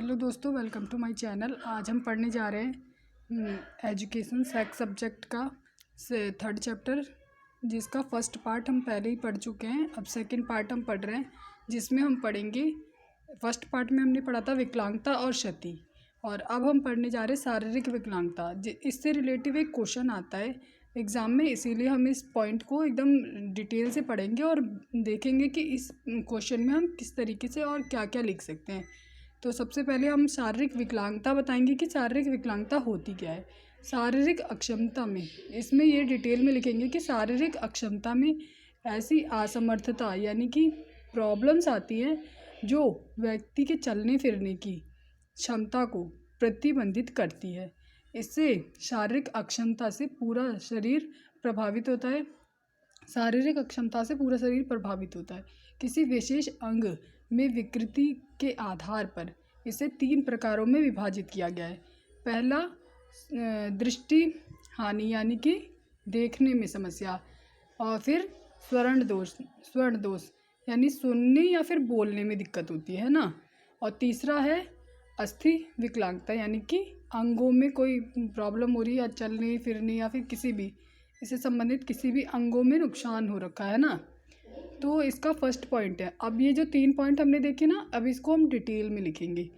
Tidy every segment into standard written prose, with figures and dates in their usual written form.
Hello दोस्तों, welcome to my channel. आज हम पढ़ने जा रहे हैं एजुकेशन सेक्स सब्जेक्ट का थर्ड चैप्टर, जिसका फर्स्ट पार्ट हम पहले ही पढ़ चुके हैं। अब सेकंड पार्ट हम पढ़ रहे हैं, जिसमें हम पढ़ेंगे। फर्स्ट पार्ट में हमने पढ़ा था विकलांगता और क्षति, और अब हम पढ़ने जा रहे हैं शारीरिक विकलांगता। इससे रिलेटिव एक क्वेश्चन आता है एग्ज़ाम में, इसीलिए हम इस पॉइंट को एकदम डिटेल से पढ़ेंगे और देखेंगे कि इस क्वेश्चन में हम किस तरीके से और क्या क्या लिख सकते हैं। तो सबसे पहले हम शारीरिक विकलांगता बताएंगे कि शारीरिक विकलांगता होती क्या है। शारीरिक अक्षमता में इसमें ये डिटेल में लिखेंगे कि शारीरिक अक्षमता में ऐसी असमर्थता यानी कि प्रॉब्लम्स आती हैं जो व्यक्ति के चलने फिरने की क्षमता को प्रतिबंधित करती है। इससे शारीरिक अक्षमता से पूरा शरीर प्रभावित होता है। शारीरिक अक्षमता से पूरा शरीर प्रभावित होता है। किसी विशेष अंग में विकृति के आधार पर इसे 3 प्रकारों में विभाजित किया गया है। पहला दृष्टि हानि यानी कि देखने में समस्या, और फिर स्वर्ण दोष यानी सुनने या फिर बोलने में दिक्कत होती है ना। और तीसरा है अस्थि विकलांगता यानी कि अंगों में कोई प्रॉब्लम हो रही है, चलने फिरने या फिर किसी भी इससे संबंधित किसी भी अंगों में नुकसान हो रखा है ना। तो इसका फर्स्ट पॉइंट है। अब ये जो 3 पॉइंट हमने देखे ना, अब इसको हम डिटेल में लिखेंगे।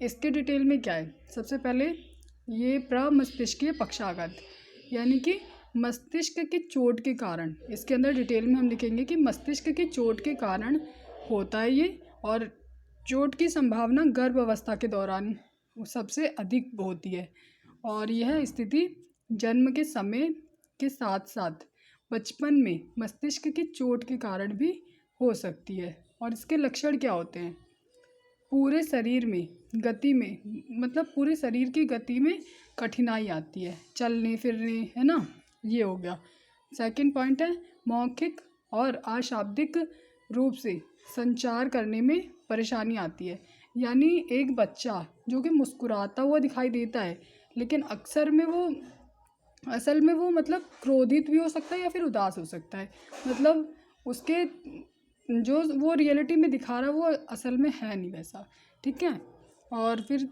इसके डिटेल में क्या है, सबसे पहले ये प्रमस्तिष्कीय पक्षाघात यानी कि मस्तिष्क की चोट के कारण, इसके अंदर डिटेल में हम लिखेंगे कि मस्तिष्क की चोट के कारण होता है ये, और चोट की संभावना गर्भावस्था के दौरान सबसे अधिक होती है। और यह स्थिति जन्म के समय के साथ साथ बचपन में मस्तिष्क की चोट के कारण भी हो सकती है। और इसके लक्षण क्या होते हैं, पूरे शरीर में गति में, मतलब पूरे शरीर की गति में कठिनाई आती है, चलने फिरने, है ना, ये हो गया। सेकंड पॉइंट है मौखिक और अशाब्दिक रूप से संचार करने में परेशानी आती है। यानी एक बच्चा जो कि मुस्कुराता हुआ दिखाई देता है, लेकिन असल में वो मतलब क्रोधित भी हो सकता है या फिर उदास हो सकता है। मतलब उसके जो वो रियलिटी में दिखा रहा है वो असल में है नहीं वैसा, ठीक है। और फिर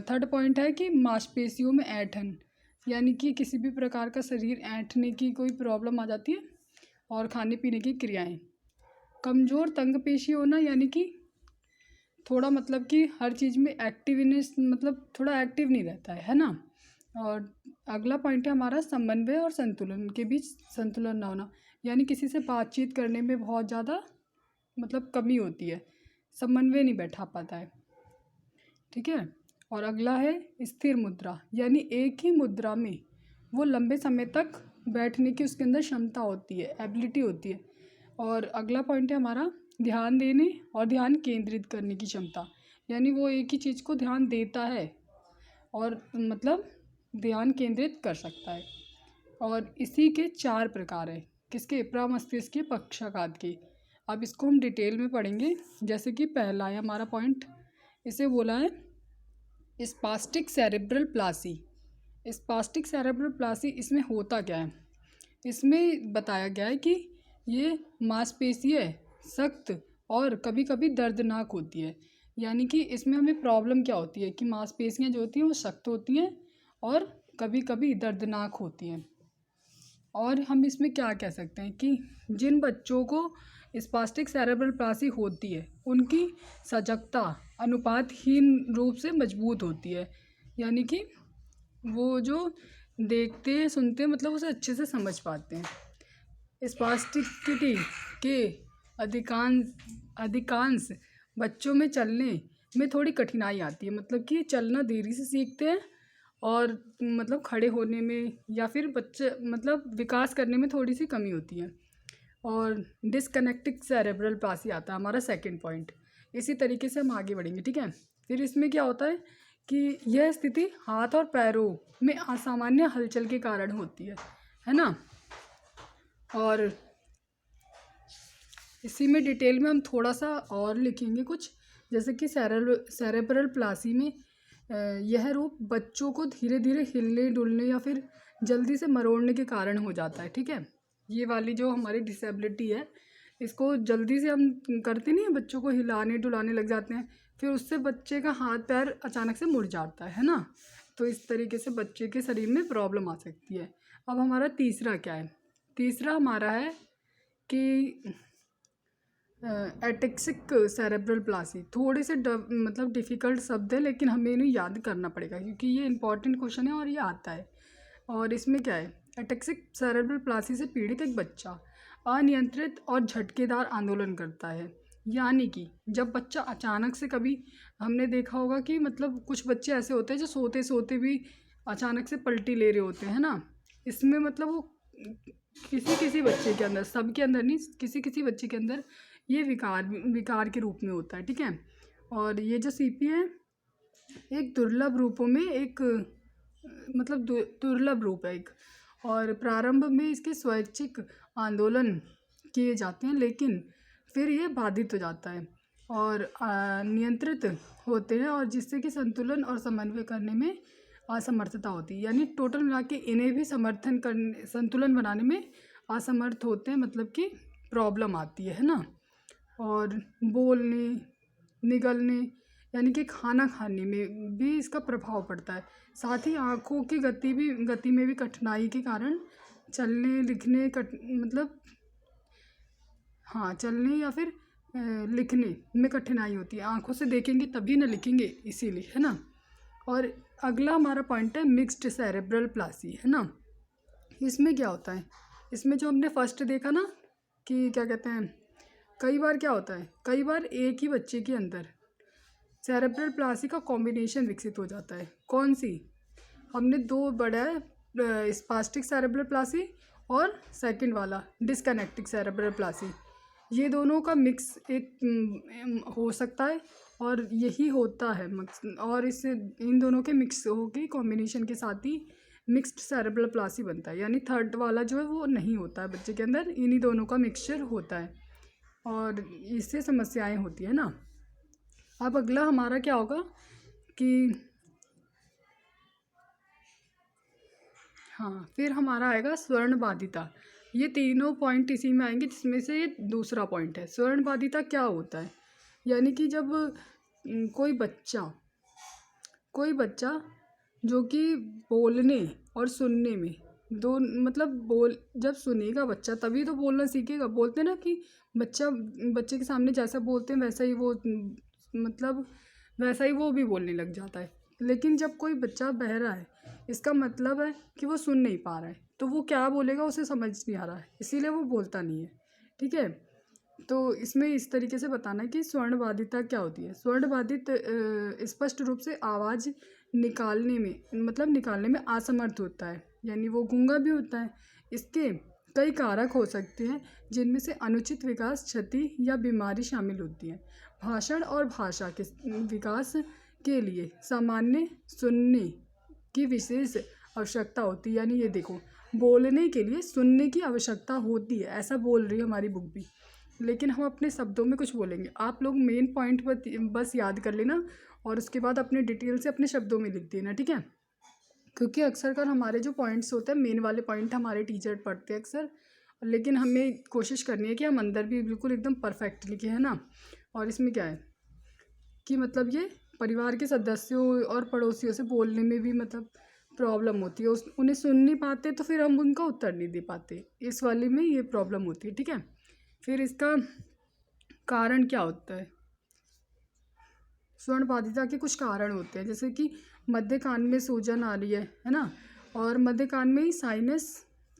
थर्ड पॉइंट है कि मांसपेशियों में ऐंठन यानी कि किसी भी प्रकार का शरीर ऐंठने की कोई प्रॉब्लम आ जाती है। और खाने पीने की क्रियाएं, कमज़ोर तंग पेशी होना यानी कि थोड़ा मतलब कि हर चीज़ में एक्टिवनेस, मतलब थोड़ा एक्टिव नहीं रहता है ना। और अगला पॉइंट है हमारा समन्वय और संतुलन के बीच संतुलन ना होना, यानी किसी से बातचीत करने में बहुत ज़्यादा मतलब कमी होती है, समन्वय नहीं बैठा पाता है, ठीक है। और अगला है स्थिर मुद्रा, यानी एक ही मुद्रा में वो लंबे समय तक बैठने की उसके अंदर क्षमता होती है, एबिलिटी होती है। और अगला पॉइंट है हमारा ध्यान देने और ध्यान केंद्रित करने की क्षमता, यानी वो एक ही चीज़ को ध्यान देता है और मतलब ध्यान केंद्रित कर सकता है। और इसी के 4 प्रकार है, किसके, प्रमस्तिष्कीय पक्षाघात के। अब इसको हम डिटेल में पढ़ेंगे। जैसे कि पहला है हमारा पॉइंट, इसे बोला है spastic cerebral Plassey. Spastic cerebral Plassey, इसमें होता क्या है, इसमें बताया गया है कि ये मांसपेशीय सख्त और कभी कभी दर्दनाक होती है। यानी कि इसमें हमें प्रॉब्लम क्या होती है कि मांसपेशियाँ जो होती हैं वो सख्त होती हैं और कभी कभी दर्दनाक होती हैं। और हम इसमें क्या कह सकते हैं कि जिन बच्चों को स्पास्टिक सेरेब्रल प्लासी होती है उनकी सजगता अनुपातहीन रूप से मजबूत होती है। यानी कि वो जो देखते हैं सुनते हैं मतलब उसे अच्छे से समझ पाते हैं। स्पास्टिसिटी के अधिकांश बच्चों में चलने में थोड़ी कठिनाई आती है, मतलब कि चलना देरी से सीखते हैं और मतलब खड़े होने में या फिर बच्चे मतलब विकास करने में थोड़ी सी कमी होती है। और डिस्कनेक्टिंग सेरेब्रल प्लासी आता है हमारा सेकंड पॉइंट। इसी तरीके से हम आगे बढ़ेंगे, ठीक है। फिर इसमें क्या होता है कि यह स्थिति हाथ और पैरों में असामान्य हलचल के कारण होती है ना। और इसी में डिटेल में हम थोड़ा सा और लिखेंगे कुछ, जैसे कि सेरेब्रल प्लासी में यह रूप बच्चों को धीरे धीरे हिलने डुलने या फिर जल्दी से मरोड़ने के कारण हो जाता है, ठीक है। ये वाली जो हमारी डिसेबिलिटी है, इसको जल्दी से हम करते नहीं हैं, बच्चों को हिलाने डुलाने लग जाते हैं, फिर उससे बच्चे का हाथ पैर अचानक से मुड़ जाता है ना। तो इस तरीके से बच्चे के शरीर में प्रॉब्लम आ सकती है। अब हमारा तीसरा क्या है? तीसरा हमारा है कि एटेक्सिक सेरेब्रल प्लासी। थोड़े से मतलब डिफ़िकल्ट शब्द है, लेकिन हमें इन्हें याद करना पड़ेगा क्योंकि ये इंपॉर्टेंट क्वेश्चन है और ये आता है। और इसमें क्या है? एटेक्सिक सेरेब्रल प्लासी से पीड़ित एक बच्चा अनियंत्रित और झटकेदार आंदोलन करता है। यानी कि जब बच्चा अचानक से, कभी हमने देखा होगा कि मतलब कुछ बच्चे ऐसे होते हैं जो सोते सोते भी अचानक से पलटी ले रहे होते हैं ना। इसमें मतलब वो किसी किसी बच्चे के अंदर, सबके अंदर नहीं, किसी किसी बच्चे के अंदर ये विकार के रूप में होता है। ठीक है। और ये जो सीपी है एक दुर्लभ रूपों में एक मतलब दुर्लभ रूप है एक। और प्रारंभ में इसके स्वैच्छिक आंदोलन किए जाते हैं, लेकिन फिर ये बाधित हो जाता है और नियंत्रित होते हैं, और जिससे कि संतुलन और समन्वय करने में असमर्थता होती है। यानी टोटल मिला के इन्हें भी संतुलन बनाने में असमर्थ होते हैं, मतलब कि प्रॉब्लम आती है ना। और बोलने, निगलने यानी कि खाना खाने में भी इसका प्रभाव पड़ता है। साथ ही आँखों की गति में भी कठिनाई के कारण चलने लिखने मतलब हाँ, चलने या फिर लिखने में कठिनाई होती है। आँखों से देखेंगे तभी ना लिखेंगे, इसीलिए, है ना। और अगला हमारा पॉइंट है मिक्स्ड सेरेब्रल प्लासी, है ना। इसमें क्या होता है? इसमें जो हमने फर्स्ट देखा ना कि क्या कहते हैं, कई बार क्या होता है, कई बार एक ही बच्चे के अंदर सेरेब्रल प्लासी का कॉम्बिनेशन विकसित हो जाता है। कौन सी? हमने दो बड़ा स्पास्टिक सेरेब्रल प्लासी और सेकंड वाला डिस्कनेक्टिक सेरेब्रल प्लासी, ये दोनों का मिक्स एक हो सकता है और यही होता है। और इससे इन दोनों के मिक्स होके कॉम्बिनेशन के साथ ही मिक्स्ड सेरेब्रल प्लासी बनता है। यानी थर्ड वाला जो है वो नहीं होता है बच्चे के अंदर, इन्हीं दोनों का मिक्सचर होता है और इससे समस्याएं होती है ना। अब अगला हमारा क्या होगा कि हाँ, फिर हमारा आएगा स्वर्ण बाधिता। ये तीनों पॉइंट इसी में आएंगे, जिसमें से ये दूसरा पॉइंट है। स्वर्ण बाधिता क्या होता है? यानी कि जब कोई बच्चा जो कि बोलने और सुनने में दो मतलब जब सुनेगा बच्चा तभी तो बोलना सीखेगा। बोलते हैं ना कि बच्चे के सामने जैसा बोलते हैं वैसा ही वो मतलब वैसा ही वो भी बोलने लग जाता है। लेकिन जब कोई बच्चा बहरा है, इसका मतलब है कि वो सुन नहीं पा रहा है, तो वो क्या बोलेगा उसे समझ नहीं आ रहा है, इसीलिए वो बोलता नहीं है। ठीक है। तो इसमें इस तरीके से बताना है कि स्वर्ण बाधिता क्या होती है। स्वर्ण बाधित स्पष्ट रूप से आवाज़ निकालने में असमर्थ होता है, यानी वो गूंगा भी होता है। इसके कई कारक हो सकते हैं, जिनमें से अनुचित विकास, क्षति या बीमारी शामिल होती है। भाषण और भाषा के विकास के लिए सामान्य सुनने की विशेष आवश्यकता होती है। यानी ये देखो, बोलने के लिए सुनने की आवश्यकता होती है, ऐसा बोल रही है हमारी बुक भी, लेकिन हम अपने शब्दों में कुछ बोलेंगे। आप लोग मेन पॉइंट बस याद कर लेना और उसके बाद अपने डिटेल से अपने शब्दों में लिख देना। ठीक है। क्योंकि अक्सर कर हमारे जो पॉइंट्स होते हैं, मेन वाले पॉइंट हमारे टीचर पढ़ते हैं अक्सर, लेकिन हमें कोशिश करनी है कि हम अंदर भी बिल्कुल एकदम परफेक्ट लिखे, है ना। और इसमें क्या है कि मतलब ये परिवार के सदस्यों और पड़ोसियों से बोलने में भी मतलब प्रॉब्लम होती है। उन्हें सुन नहीं पाते तो फिर हम उनका उत्तर नहीं दे पाते, इस वाले में ये प्रॉब्लम होती है। ठीक है। फिर इसका कारण क्या होता है? स्वर्ण बाधिता के कुछ कारण होते हैं, जैसे कि मध्य कान में सूजन आ रही है ना। और मध्य कान में ही साइनस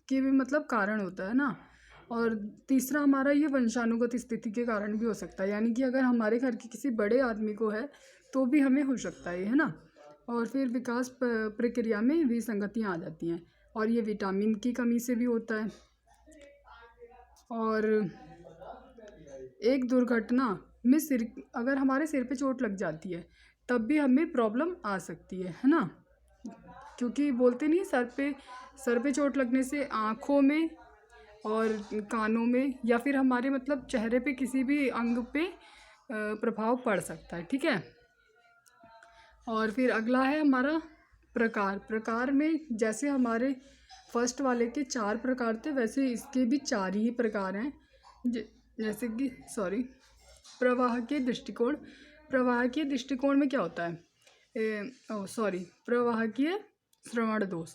के भी मतलब कारण होता है ना। और तीसरा हमारा ये वंशानुगत स्थिति के कारण भी हो सकता है, यानी कि अगर हमारे घर के किसी बड़े आदमी को है तो भी हमें हो सकता है ना। और फिर विकास प्रक्रिया में विसंगतियाँ आ जाती हैं, और ये विटामिन की कमी से भी होता है। और एक दुर्घटना में अगर हमारे सिर पे चोट लग जाती है तब भी हमें प्रॉब्लम आ सकती है ना। क्योंकि बोलते नहीं, सर पे चोट लगने से आँखों में और कानों में या फिर हमारे मतलब चेहरे पे किसी भी अंग पे प्रभाव पड़ सकता है। ठीक है। और फिर अगला है हमारा प्रकार में जैसे हमारे फर्स्ट वाले के 4 प्रकार थे, वैसे इसके भी 4 ही प्रकार हैं। जैसे कि प्रवाह के दृष्टिकोण, प्रवाहकीय दृष्टिकोण में क्या होता है, प्रवाहकीय श्रवण दोष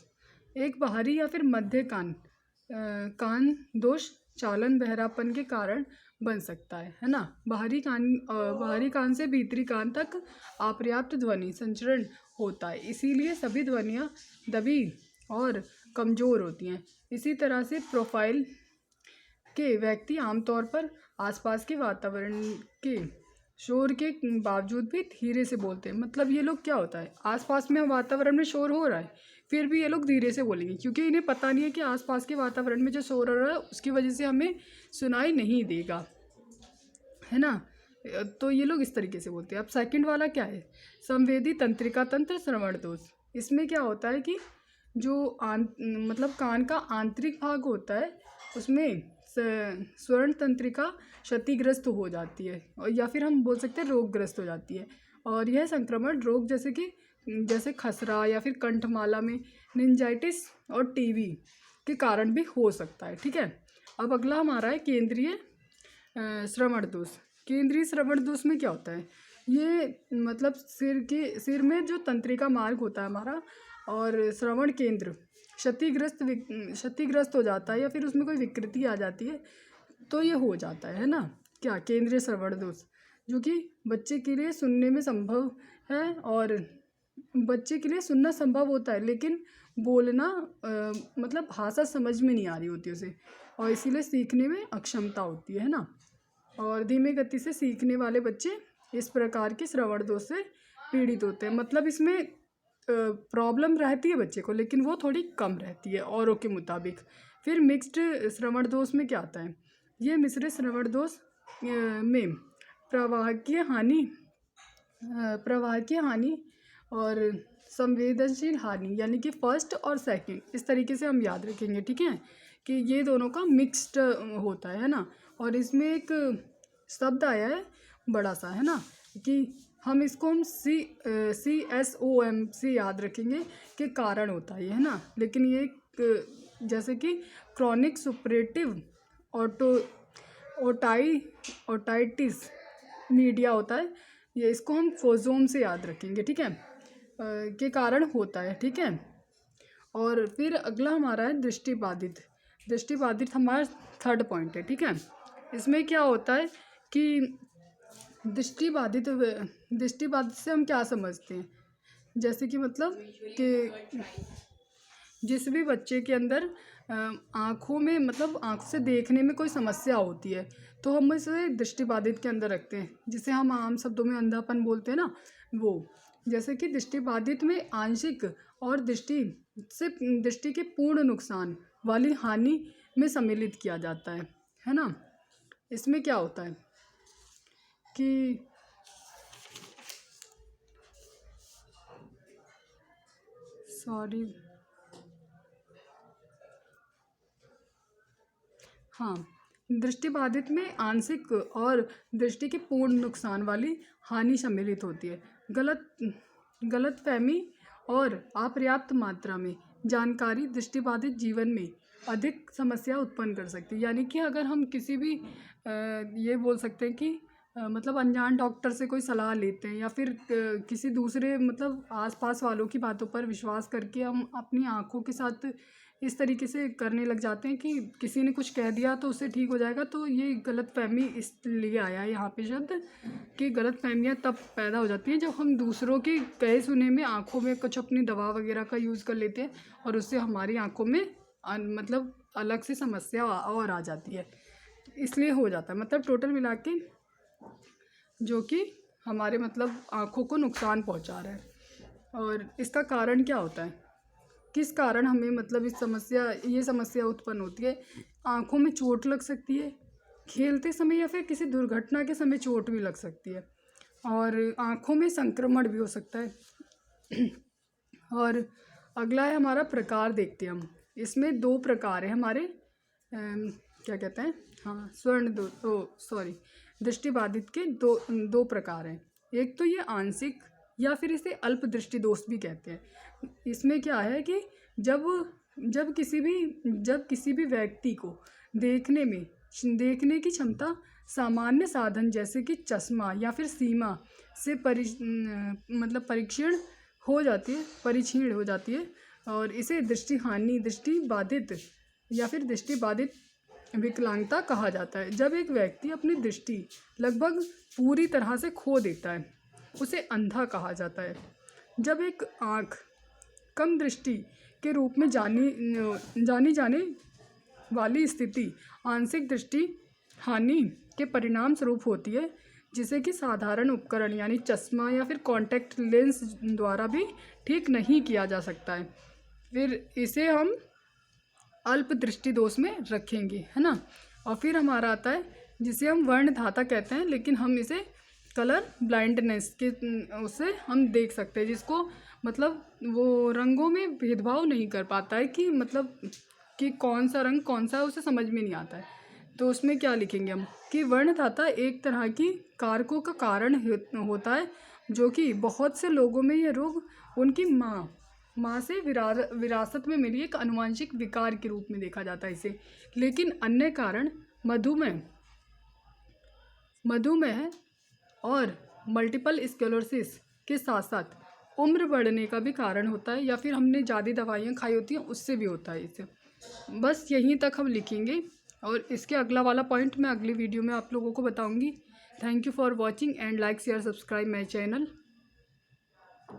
एक बाहरी या फिर मध्य कान दोष चालन बहरापन के कारण बन सकता है ना। बाहरी कान से भीतरी कान तक अपर्याप्त ध्वनि संचरण होता है, इसीलिए सभी ध्वनियाँ दबी और कमज़ोर होती हैं। इसी तरह से प्रोफाइल के व्यक्ति आमतौर पर आसपास के वातावरण के शोर के बावजूद भी धीरे से बोलते हैं। मतलब ये लोग क्या होता है, आसपास में वातावरण में शोर हो रहा है फिर भी ये लोग धीरे से बोलेंगे, क्योंकि इन्हें पता नहीं है कि आसपास के वातावरण में जो शोर हो रहा है उसकी वजह से हमें सुनाई नहीं देगा, है ना। तो ये लोग इस तरीके से बोलते हैं। अब सेकंड वाला क्या है, संवेदी तंत्रिका तंत्र श्रवण दोष। इसमें क्या होता है कि जो मतलब कान का आंतरिक भाग होता है उसमें स्वर्ण तंत्रिका क्षतिग्रस्त हो जाती है, और या फिर हम बोल सकते हैं रोगग्रस्त हो जाती है, और यह संक्रमण रोग जैसे खसरा या फिर कंठमाला में निंजाइटिस और टीबी के कारण भी हो सकता है। ठीक है, अब अगला हमारा है केंद्रीय श्रवण दोष। केंद्रीय श्रवण दोष में क्या होता है, ये मतलब सिर में जो तंत्रिका मार्ग होता है हमारा और श्रवण केंद्र क्षतिग्रस्त हो जाता है या फिर उसमें कोई विकृति आ जाती है तो ये हो जाता है ना, क्या केंद्रीय श्रवण दोष, जो कि बच्चे के लिए सुनने में संभव है और बच्चे के लिए सुनना संभव होता है लेकिन बोलना मतलब भाषा समझ में नहीं आ रही होती उसे, और इसीलिए सीखने में अक्षमता होती है ना। और धीमी गति से सीखने वाले बच्चे इस प्रकार के श्रवण दोष से पीड़ित होते हैं। मतलब इसमें प्रॉब्लम रहती है बच्चे को लेकिन वो थोड़ी कम रहती है औरों के मुताबिक। फिर मिक्स्ड श्रवण दोष में क्या आता है, ये मिश्रित श्रवण दोष में प्रवाहकीय हानि और संवेदनशील हानि यानी कि फर्स्ट और सेकंड, इस तरीके से हम याद रखेंगे। ठीक है, कि ये दोनों का मिक्स्ड होता है ना। और इसमें एक शब्द आया है बड़ा सा, है ना, कि हम इसको CSOM से याद रखेंगे कि कारण होता है ये, है ना। लेकिन ये जैसे कि क्रॉनिक सुपरेटिव ओटाइटिस मीडिया होता है, ये इसको हम फोजोम से याद रखेंगे। ठीक है, के कारण होता है। ठीक है, और फिर अगला हमारा है दृष्टिबाधित। दृष्टिबाधित हमारा थर्ड पॉइंट है। ठीक है, इसमें क्या होता है कि दृष्टिबाधित से हम क्या समझते हैं, जैसे कि मतलब कि जिस भी बच्चे के अंदर आँखों में मतलब आँख से देखने में कोई समस्या होती है तो हम इसे दृष्टिबाधित के अंदर रखते हैं, जिसे हम आम शब्दों में अंधापन बोलते हैं ना वो। जैसे कि दृष्टिबाधित में आंशिक और दृष्टि के पूर्ण नुकसान वाली हानि में सम्मिलित किया जाता है ना। इसमें क्या होता है कि दृष्टिबाधित में आंशिक और दृष्टि के पूर्ण नुकसान वाली हानि सम्मिलित होती है। गलतफहमी और अपर्याप्त मात्रा में जानकारी दृष्टिबाधित जीवन में अधिक समस्या उत्पन्न कर सकती है। यानी कि अगर हम किसी भी ये बोल सकते हैं कि मतलब अनजान डॉक्टर से कोई सलाह लेते हैं या फिर किसी दूसरे मतलब आसपास वालों की बातों पर विश्वास करके हम अपनी आँखों के साथ इस तरीके से करने लग जाते हैं कि किसी ने कुछ कह दिया तो उससे ठीक हो जाएगा। तो ये गलतफहमी इसलिए आया है यहाँ पे शब्द कि गलतफहमियाँ तब पैदा हो जाती हैं जब हम दूसरों के कहे सुने में आँखों में कुछ अपनी दवा वगैरह का यूज़ कर लेते हैं और उससे हमारी आँखों में मतलब अलग से समस्या और आ जाती है, इसलिए हो जाता है। मतलब टोटल मिला के जो कि हमारे मतलब आँखों को नुकसान पहुँचा रहा है। और इसका कारण क्या होता है, किस कारण हमें मतलब ये समस्या उत्पन्न होती है। आँखों में चोट लग सकती है खेलते समय या फिर किसी दुर्घटना के समय चोट भी लग सकती है, और आँखों में संक्रमण भी हो सकता है। और अगला है हमारा प्रकार, देखते हैं हम। इसमें 2 प्रकार है हमारे क्या कहते हैं, दृष्टिबाधित के दो प्रकार हैं। एक तो ये आंशिक या फिर इसे अल्प दृष्टि दोष भी कहते हैं। इसमें क्या है कि जब किसी भी व्यक्ति को देखने की क्षमता सामान्य साधन जैसे कि चश्मा या फिर सीमा से परीक्षण हो जाती है, परिक्षीण हो जाती है, और इसे दृष्टि हानि, दृष्टि बाधित या फिर दृष्टि बाधित विकलांगता कहा जाता है। जब एक व्यक्ति अपनी दृष्टि लगभग पूरी तरह से खो देता है उसे अंधा कहा जाता है। जब एक आँख कम दृष्टि के रूप में जानी जाने वाली स्थिति आंशिक दृष्टि हानि के परिणाम स्वरूप होती है, जिसे कि साधारण उपकरण यानी चश्मा या फिर कॉन्टैक्ट लेंस द्वारा भी ठीक नहीं किया जा सकता है। फिर इसे हम अल्प दृष्टि दोष में रखेंगे, है ना। और फिर हमारा आता है जिसे हम वर्णधाता कहते हैं, लेकिन हम इसे कलर ब्लाइंडनेस के उससे हम देख सकते हैं, जिसको मतलब वो रंगों में भेदभाव नहीं कर पाता है कि मतलब कि कौन सा रंग कौन सा है, उसे समझ में नहीं आता है। तो उसमें क्या लिखेंगे हम कि वर्णधाता एक तरह की कारकों का कारण होता है, जो कि बहुत से लोगों में यह रोग उनकी माँ से विरासत में मिली एक आनुवंशिक विकार के रूप में देखा जाता है इसे। लेकिन अन्य कारण मधुमेह और मल्टीपल स्क्लेरोसिस के साथ साथ उम्र बढ़ने का भी कारण होता है, या फिर हमने ज़्यादा दवाइयाँ खाई होती हैं उससे भी होता है इसे। बस यहीं तक हम लिखेंगे, और इसके अगला वाला पॉइंट मैं अगली वीडियो में आप लोगों को बताऊंगी। Thank you for watching and like share subscribe my channel.